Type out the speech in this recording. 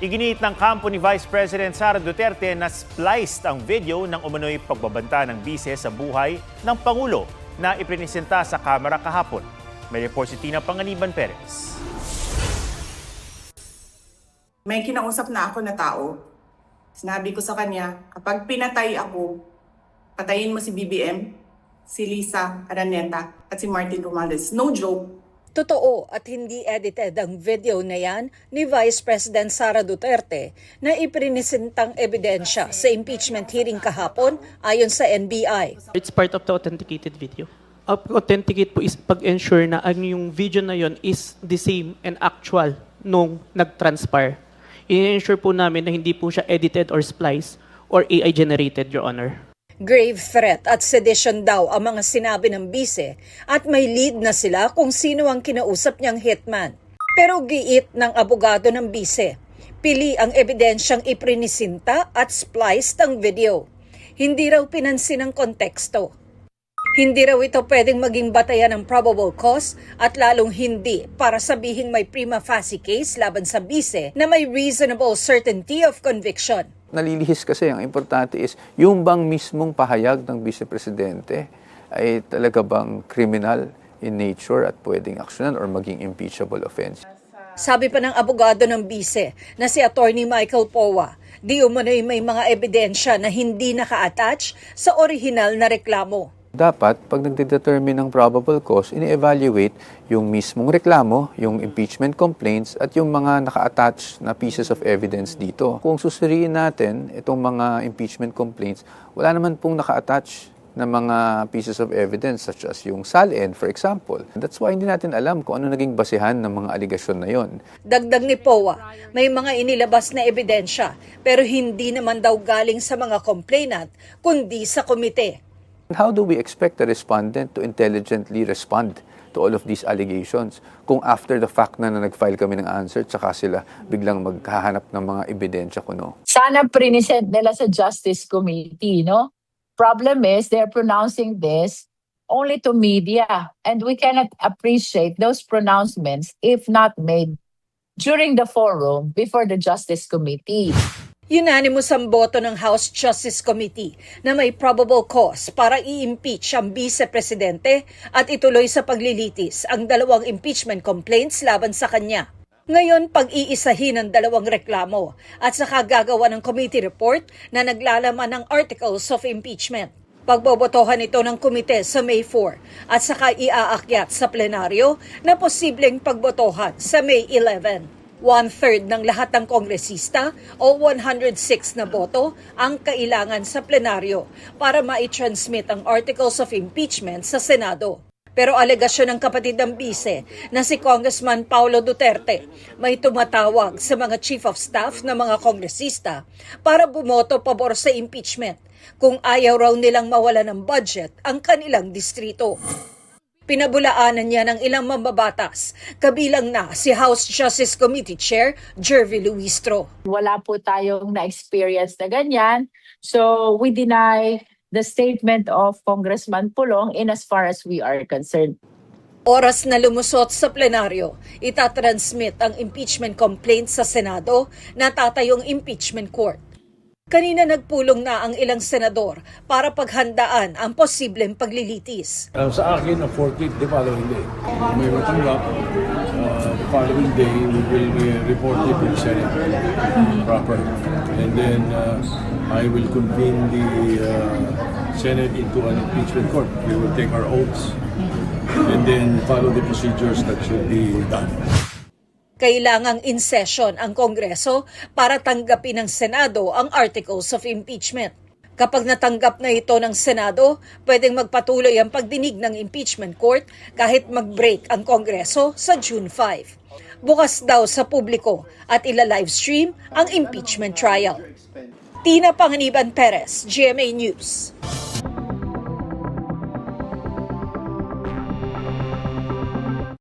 Iginiit ng kampo ni Vice President Sara Duterte na spliced ang video ng umano'y pagbabanta ng bise sa buhay ng Pangulo na iprinisenta sa Kamara kahapon. May report si Tina Panganiban Perez. May kinausap na ako na tao. Sinabi ko sa kanya, kapag pinatay ako, patayin mo si BBM, si Lisa Araneta at si Martin Romualdez. No joke. Totoo at hindi edited ang video na yan ni Vice President Sara Duterte na iprinisentang ebidensya sa impeachment hearing kahapon ayon sa NBI. It's part of the authenticated video. Authenticate po is pag-ensure na ang yung video na yon is the same and actual nung nag-transpire. I-ensure po namin na hindi po siya edited or spliced or AI generated, Your Honor. Grave threat at sedition daw ang mga sinabi ng bise at may lead na sila kung sino ang kinausap niyang hitman. Pero giit ng abogado ng bise, pili ang ebidensyang iprinisinta at spliced ang video. Hindi raw pinansin ang konteksto. Hindi raw ito pwedeng maging batayan ng probable cause at lalong hindi para sabihing may prima facie case laban sa bise na may reasonable certainty of conviction. Nalilihis kasi, ang importante is yung bang mismong pahayag ng Vice Presidente ay talaga bang criminal in nature at pwedeng aksyonan or maging impeachable offense. Sabi pa ng abogado ng bise na si Attorney Michael Powa, di umano'y may mga ebidensya na hindi naka-attach sa orihinal na reklamo. Dapat, pag nagdedetermine ng probable cause, ini-evaluate yung mismong reklamo, yung impeachment complaints, at yung mga naka-attach na pieces of evidence dito. Kung susuriin natin itong mga impeachment complaints, wala naman pong naka-attach na mga pieces of evidence such as yung SALN, for example. That's why hindi natin alam kung ano naging basehan ng mga aligasyon na yon. Dagdag ni Powa, may mga inilabas na ebidensya pero hindi naman daw galing sa mga complainant kundi sa komite. How do we expect the respondent to intelligently respond to all of these allegations kung after the fact na nag-file kami ng answer tsaka sila biglang maghahanap ng mga ebidensya kuno? Sana present nila sa Justice Committee, no? Problem is they're pronouncing this only to media and we cannot appreciate those pronouncements if not made during the forum before the Justice Committee. Unanimous ang boto ng House Justice Committee na may probable cause para i-impeach ang vice-presidente at ituloy sa paglilitis ang dalawang impeachment complaints laban sa kanya. Ngayon, pag-iisahin ang dalawang reklamo at saka gagawa ng committee report na naglalaman ng articles of impeachment. Pagbobotohan ito ng komite sa May 4 at saka iaakyat sa plenaryo na posibleng pagbotohan sa May 11. 1/3 ng lahat ng kongresista o 106 na boto ang kailangan sa plenaryo para ma-transmit ang articles of impeachment sa Senado. Pero alegasyon ng kapatid ng bise na si Congressman Paulo Duterte may tumatawag sa mga chief of staff ng mga kongresista para bumoto pabor sa impeachment kung ayaw raw nilang mawala ng budget ang kanilang distrito. Pinabulaanan niya ng ilang mambabatas, kabilang na si House Justice Committee Chair Jervy Luistro. Wala po tayong na-experience na ganyan. So we deny the statement of Congressman Pulong in as far as we are concerned. Oras na lumusot sa plenaryo, itatransmit ang impeachment complaint sa Senado na tatayong impeachment court. Kanina nagpulong na ang ilang senador para paghandaan ang posibleng paglilitis. Sa akin, ang 14th, the following day. May matanggap, the following day, we will report it to the Senate proper. And then, I will convene the Senate into an impeachment court. We will take our oaths and then follow the procedures that should be done. Kailangang in session ang Kongreso para tanggapin ng Senado ang articles of impeachment. Kapag natanggap na ito ng Senado, pwedeng magpatuloy ang pagdinig ng impeachment court kahit mag-break ang Kongreso sa June 5. Bukas daw sa publiko at ila-livestream ang impeachment trial. Tina Panganiban Perez, GMA News.